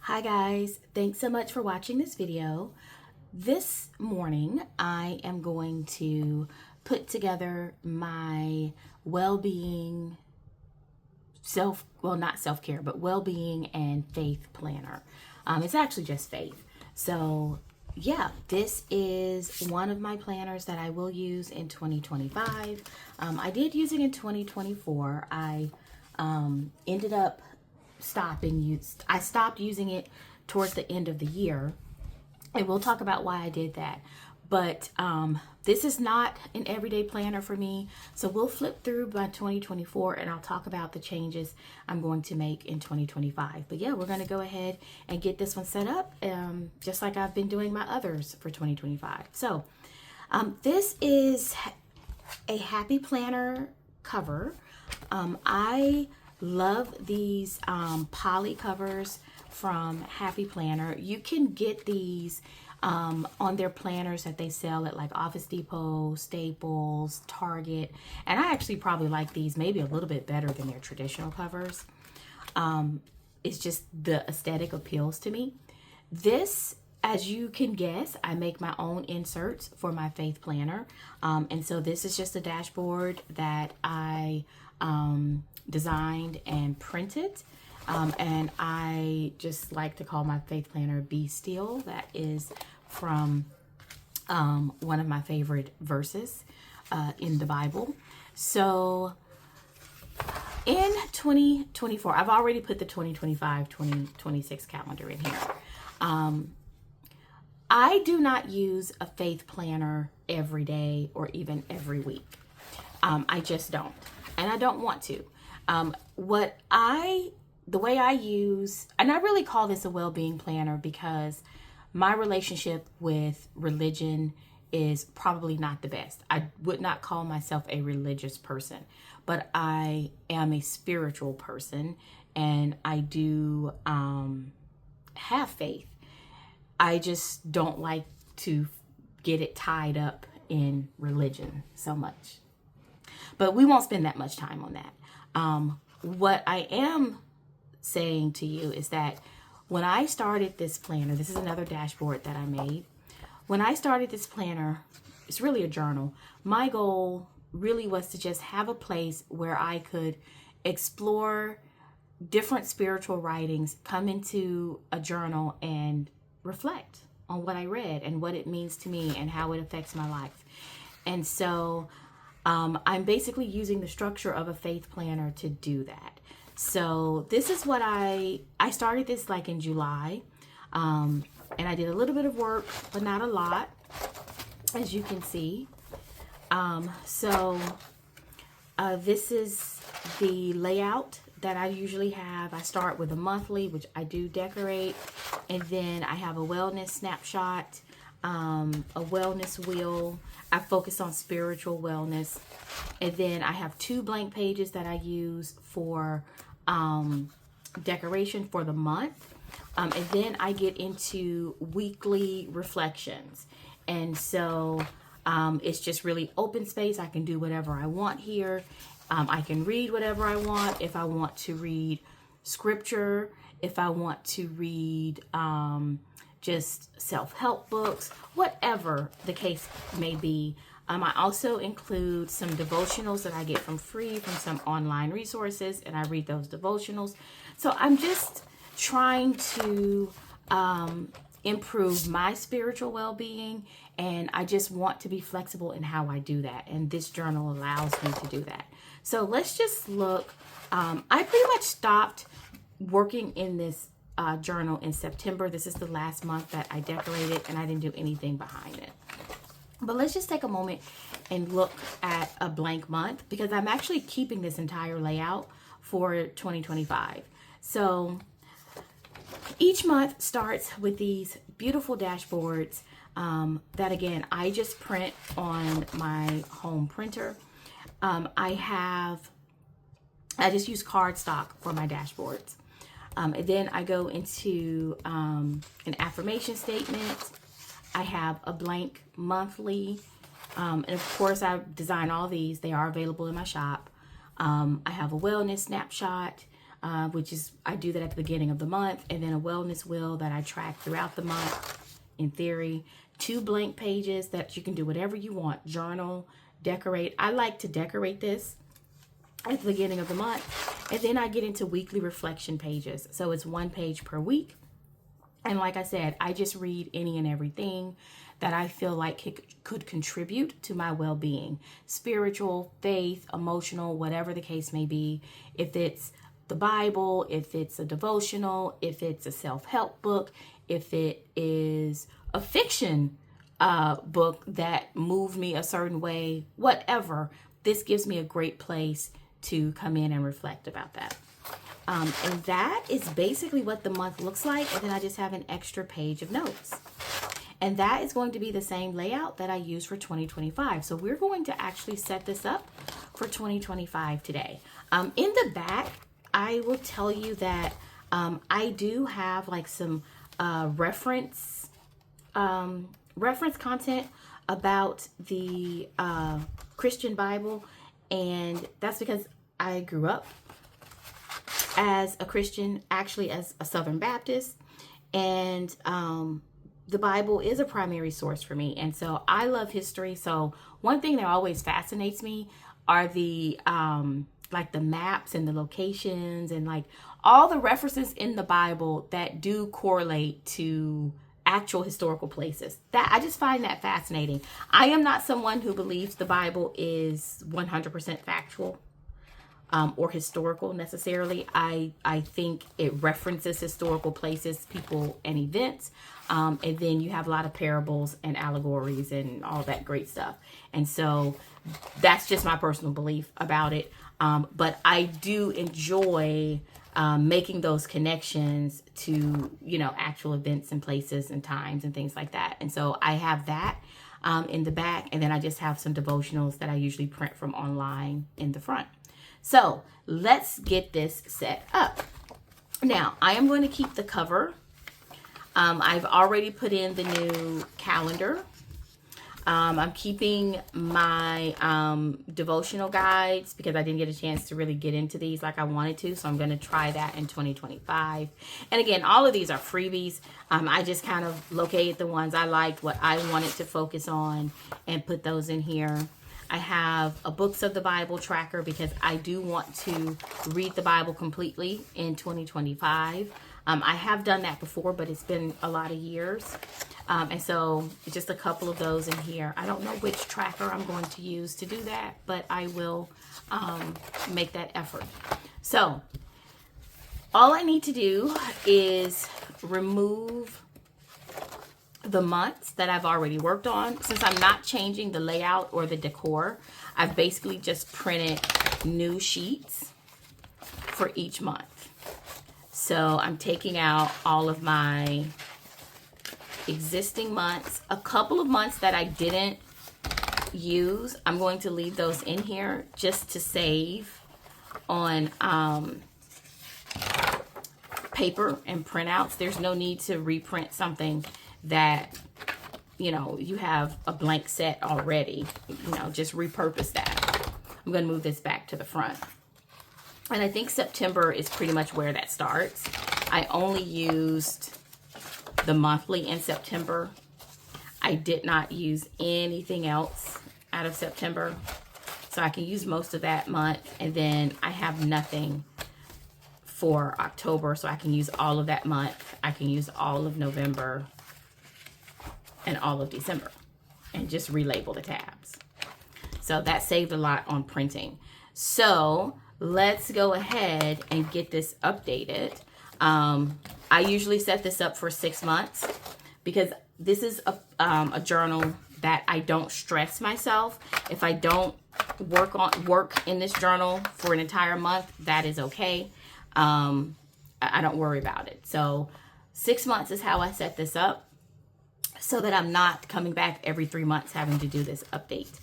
Hi guys, thanks so much for watching this video. This morning I am going to put together my well-being, not self-care, but well-being and faith planner. It's actually just faith. So yeah, this is one of my planners that I will use in 2025. I did use it in 2024. I ended up I stopped using it towards the end of the year, and we'll talk about why I did that. But this is not an everyday planner for me, so we'll flip through by 2024 and I'll talk about the changes I'm going to make in 2025. But yeah, we're going to go ahead and get this one set up just like I've been doing my others for 2025. So this is a Happy Planner cover. I love these poly covers from Happy Planner. You can get these on their planners that they sell at like Office Depot, Staples, Target, and I actually probably like these maybe a little bit better than their traditional covers. It's just the aesthetic appeals to me. This, as you can guess, I make my own inserts for my faith planner, and so this is just a dashboard that I designed and printed, and I just like to call my faith planner Be Still. That is from one of my favorite verses in the Bible. So in 2024, I've already put the 2025-2026 calendar in here. I do not use a faith planner every day or even every week. I just don't, and I don't want to. The way I use, and I really call this a well-being planner because my relationship with religion is probably not the best. I would not call myself a religious person, but I am a spiritual person, and I do have faith. I just don't like to get it tied up in religion so much. But we won't spend that much time on that. What I am saying to you is that when I started this planner, this is another dashboard that I made. When I started this planner, it's really a journal. My goal really was to just have a place where I could explore different spiritual writings, come into a journal and reflect on what I read and what it means to me and how it affects my life. And so I'm basically using the structure of a faith planner to do that. So this is what I started this like in July, and I did a little bit of work, but not a lot, as you can see. This is the layout that I usually have. I start with a monthly, which I do decorate, and then I have a wellness snapshot, a wellness wheel. I focus on spiritual wellness, and then I have 2 blank pages that I use for decoration for the month, and then I get into weekly reflections, and so it's just really open space. I can do whatever I want here. I can read whatever I want. If I want to read scripture, if I want to read just self-help books, whatever the case may be. I also include some devotionals that I get from some online resources, and I read those devotionals. So I'm just trying to improve my spiritual well-being, and I just want to be flexible in how I do that, and this journal allows me to do that. So let's just look. I pretty much stopped working in this journal in September. This is the last month that I decorated, and I didn't do anything behind it. But let's just take a moment and look at a blank month, because I'm actually keeping this entire layout for 2025. So each month starts with these beautiful dashboards that, again, I just print on my home printer. I just use cardstock for my dashboards. And then I go into an affirmation statement. I have a blank monthly, and of course I design all these. They are available in my shop. I have a wellness snapshot, which is, I do that at the beginning of the month, and then a wellness wheel that I track throughout the month, in theory. 2 blank pages that you can do whatever you want, journal, decorate. I like to decorate this at the beginning of the month, and then I get into weekly reflection pages. So it's 1 page per week. And like I said, I just read any and everything that I feel like could contribute to my well-being, spiritual, faith, emotional, whatever the case may be. If it's the Bible, if it's a devotional, if it's a self-help book, if it is a fiction book that moved me a certain way, whatever, this gives me a great place to come in and reflect about that. And that is basically what the month looks like. And then I just have an extra page of notes. And that is going to be the same layout that I use for 2025. So we're going to actually set this up for 2025 today. In the back, I will tell you that I do have like some reference content about the Christian Bible. And that's because I grew up as a Christian, actually as a Southern Baptist, and the Bible is a primary source for me. And so I love history. So one thing that always fascinates me are the like the maps and the locations and like all the references in the Bible that do correlate to actual historical places. That I just find that fascinating. I am not someone who believes the Bible is 100% factual or historical necessarily. I think it references historical places, people, and events. And then you have a lot of parables and allegories and all that great stuff. And so that's just my personal belief about it. But I do enjoy making those connections to, you know, actual events and places and times and things like that. And so I have that in the back, and then I just have some devotionals that I usually print from online in the front. So let's get this set up. Now, I am going to keep the cover. I've already put in the new calendar. I'm keeping my devotional guides because I didn't get a chance to really get into these like I wanted to. So I'm going to try that in 2025. And again, all of these are freebies. I just kind of located the ones I liked, what I wanted to focus on, and put those in here. I have a Books of the Bible tracker because I do want to read the Bible completely in 2025. I have done that before, but it's been a lot of years. And so just a couple of those in here. I don't know which tracker I'm going to use to do that, but I will make that effort. So all I need to do is remove the months that I've already worked on. Since I'm not changing the layout or the decor, I've basically just printed new sheets for each month. So I'm taking out all of my existing months. A couple of months that I didn't use, I'm going to leave those in here just to save on paper and printouts. There's no need to reprint something that, you know, you have a blank set already. You know, just repurpose that. I'm going to move this back to the front. And I think September is pretty much where that starts. I only used the monthly in September. I did not use anything else out of September. So I can use most of that month. And then I have nothing for October. So I can use all of that month. I can use all of November and all of December. And just relabel the tabs. So that saved a lot on printing. So let's go ahead and get this updated. I usually set this up for 6 months because this is a journal that I don't stress myself. If I don't work in this journal for an entire month, that is okay. I don't worry about it. So 6 months is how I set this up so that I'm not coming back every 3 months having to do this update.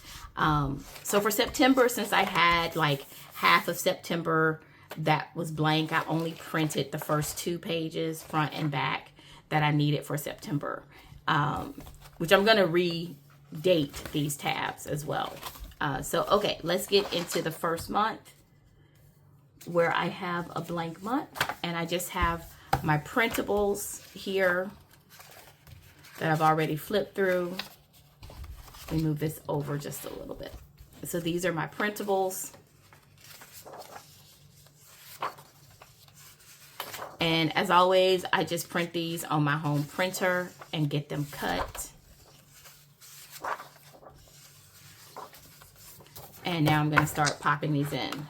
So for September, since I had like half of September that was blank, I only printed the first 2 pages, front and back, that I needed for September, which I'm going to redate these tabs as well. So, okay, let's get into the first month. where I have a blank month and I just have my printables here that I've already flipped through. Let me move this over just a little bit. So these are my printables. And as always, I just print these on my home printer and get them cut. And now I'm going to start popping these in.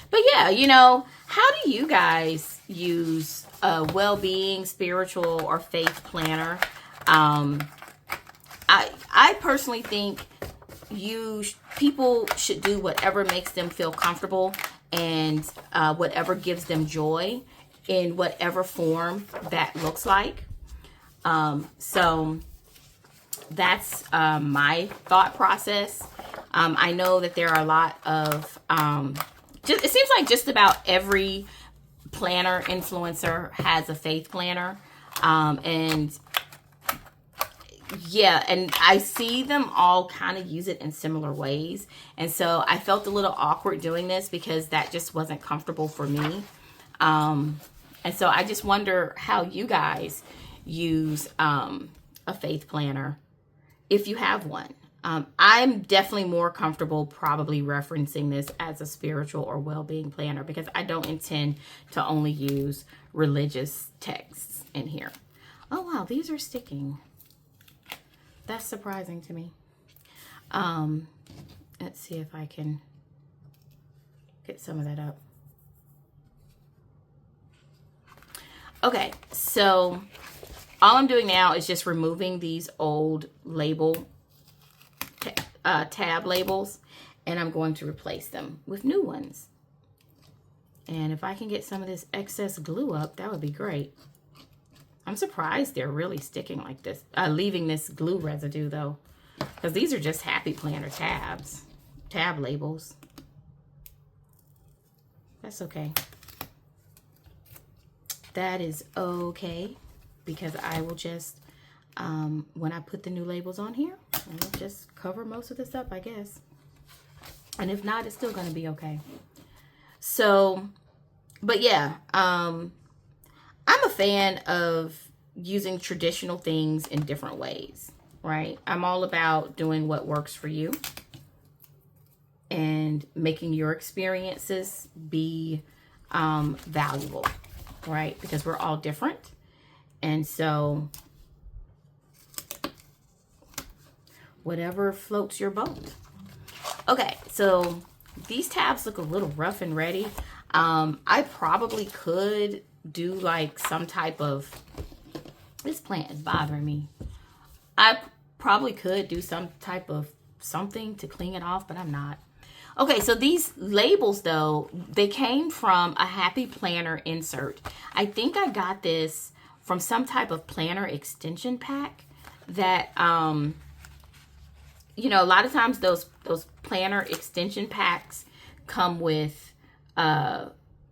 But yeah, you know, how do you guys use a well-being, spiritual, or faith planner? I personally think people should do whatever makes them feel comfortable and whatever gives them joy in whatever form that looks like. So that's my thought process. I know that there are a lot of, it seems like just about every planner influencer has a faith planner. And yeah, and I see them all kind of use it in similar ways. And so I felt a little awkward doing this because that just wasn't comfortable for me. And so I just wonder how you guys use a faith planner, if you have one. I'm definitely more comfortable probably referencing this as a spiritual or well-being planner because I don't intend to only use religious texts in here. Oh, wow, these are sticking. That's surprising to me. Let's see if I can get some of that up. Okay, so all I'm doing now is just removing these old tab labels, and I'm going to replace them with new ones. And if I can get some of this excess glue up, that would be great. I'm surprised they're really sticking like this, leaving this glue residue though, because these are just Happy Planner tab labels. That's okay. That is okay, because I will just, when I put the new labels on here, I'll just cover most of this up, I guess. And if not, it's still going to be okay. So, but yeah, I'm a fan of using traditional things in different ways, right? I'm all about doing what works for you and making your experiences be valuable, right? Because we're all different. And so whatever floats your boat. Okay, so these tabs look a little rough and ready. I probably could do like some type of, this plant is bothering me. I probably could do some type of something to clean it off, but I'm not. Okay, so these labels though, they came from a Happy Planner insert. I think I got this from some type of planner extension pack that, you know, a lot of times those planner extension packs come with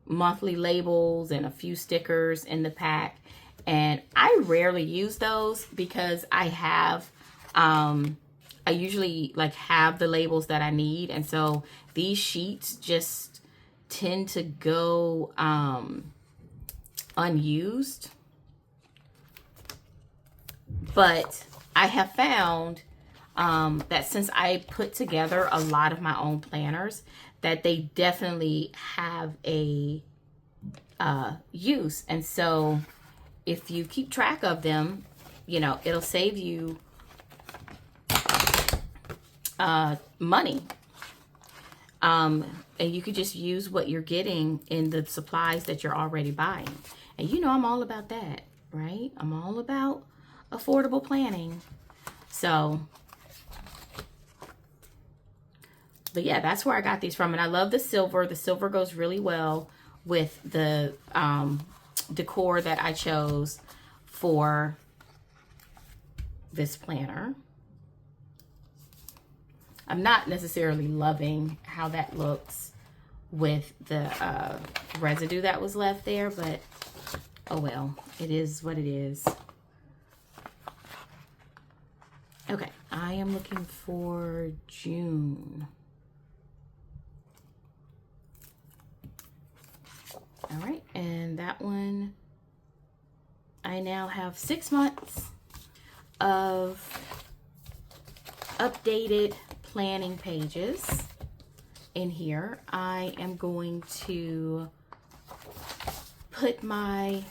monthly labels and a few stickers in the pack. And I rarely use those because I have, I usually like have the labels that I need. And so these sheets just tend to go unused. But I have found that since I put together a lot of my own planners, that they definitely have a use. And so if you keep track of them, you know, it'll save you money. And you could just use what you're getting in the supplies that you're already buying. And you know, I'm all about that, right? I'm all about affordable planning. So, but yeah, that's where I got these from. And I love the silver. The silver goes really well with the decor that I chose for this planner. I'm not necessarily loving how that looks with the residue that was left there, but oh well, it is what it is. Okay, I am looking for June. All right, and that one, I now have 6 months of updated planning pages in here. I am going to put my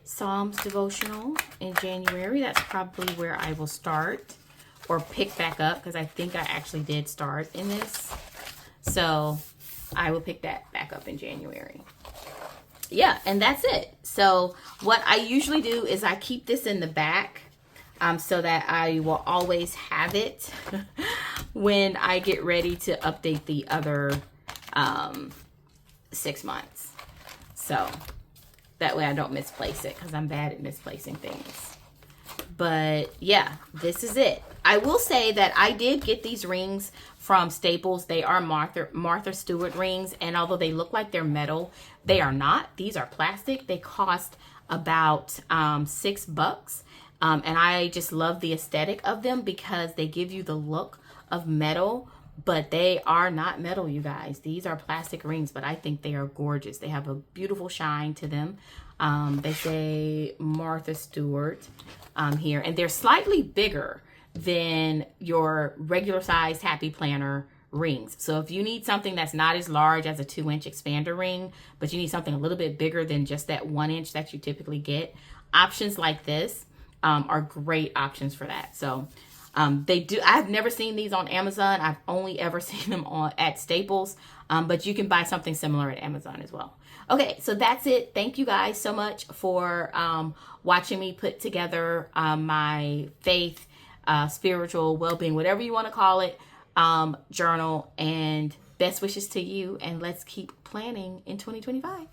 Psalms devotional in January. That's probably where I will start or pick back up, because I think I actually did start in this. So I will pick that back up in January. Yeah, and that's it. So what I usually do is I keep this in the back so that I will always have it when I get ready to update the other 6 months. So that way I don't misplace it, because I'm bad at misplacing things. But yeah, this is it. I will say that I did get these rings from Staples. They are Martha Stewart rings, and although they look like they're metal, they are not. These are plastic. They cost about $6. And I just love the aesthetic of them because they give you the look of metal, but they are not metal, you guys. These are plastic rings, but I think they are gorgeous. They have a beautiful shine to them. They say Martha Stewart here, and they're slightly bigger than your regular size Happy Planner rings. So if you need something that's not as large as a 2-inch expander ring, but you need something a little bit bigger than just that 1 inch that you typically get, options like this are great options for that. So they do. I've never seen these on Amazon. I've only ever seen them at Staples, but you can buy something similar at Amazon as well. Okay, so that's it. Thank you guys so much for watching me put together my faith, spiritual well-being, whatever you want to call it, journal, and best wishes to you, and let's keep planning in 2025.